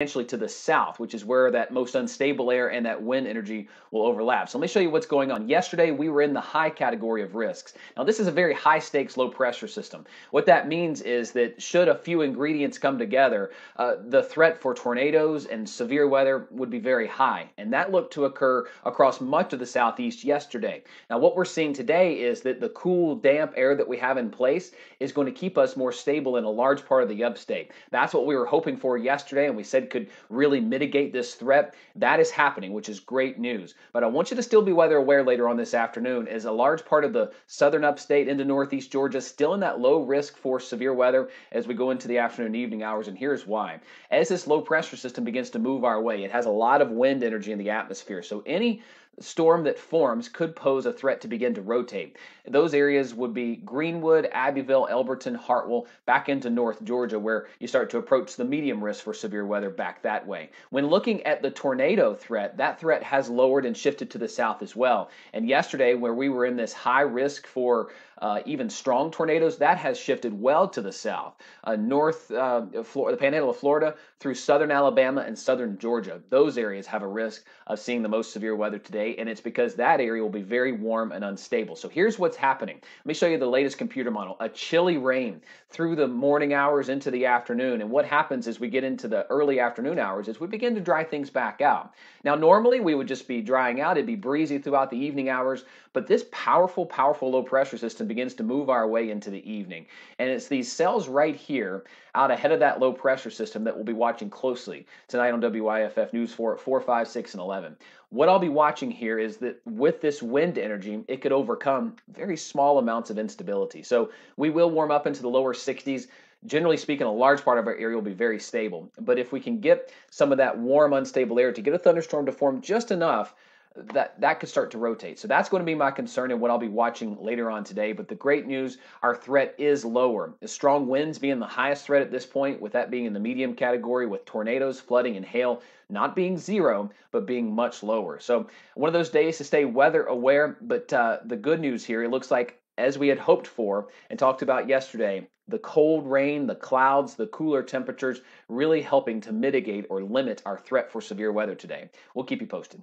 substantially to the south, which is where that most unstable air and that wind energy will overlap. So let me show you what's going on. Yesterday, we were in the high category of risks. Now, this is a very high stakes, low pressure system. What that means is that should a few ingredients come together, the threat for tornadoes and severe weather would be very high. And that looked to occur across much of the southeast yesterday. Now, what we're seeing today is that the cool, damp air that we have in place is going to keep us more stable in a large part of the upstate. That's what we were hoping for yesterday, and we said could really mitigate this threat. That is happening, which is great news. But I want you to still be weather aware later on this afternoon, as a large part of the southern upstate into northeast Georgia still in that low risk for severe weather as we go into the afternoon and evening hours, and here's why. As this low pressure system begins to move our way, it has a lot of wind energy in the atmosphere. So any storm that forms could pose a threat to begin to rotate. Those areas would be Greenwood, Abbeville, Elberton, Hartwell, back into North Georgia, where you start to approach the medium risk for severe weather back that way. When looking at the tornado threat, that threat has lowered and shifted to the south as well. And yesterday, where we were in this high risk for even strong tornadoes, that has shifted well to the south. The panhandle of Florida through southern Alabama and southern Georgia. Those areas have a risk of seeing the most severe weather today, and it's because that area will be very warm and unstable. So here's what's happening. Let me show you the latest computer model. A chilly rain through the morning hours into the afternoon, and what happens as we get into the early afternoon hours is we begin to dry things back out. Now, normally we would just be drying out. It'd be breezy throughout the evening hours, but this powerful, powerful low pressure system begins to move our way into the evening. And it's these cells right here out ahead of that low pressure system that we'll be watching closely tonight on WYFF News 4 at 4, 5, 6, and 11. What I'll be watching here is that with this wind energy, it could overcome very small amounts of instability. So we will warm up into the lower 60s. Generally speaking, a large part of our area will be very stable. But if we can get some of that warm, unstable air to get a thunderstorm to form just enough, that could start to rotate. So that's going to be my concern and what I'll be watching later on today. But the great news, our threat is lower. The strong winds being the highest threat at this point, with that being in the medium category, with tornadoes, flooding, and hail not being zero, but being much lower. So one of those days to stay weather aware. But the good news here, it looks like, as we had hoped for and talked about yesterday, the cold rain, the clouds, the cooler temperatures really helping to mitigate or limit our threat for severe weather today. We'll keep you posted.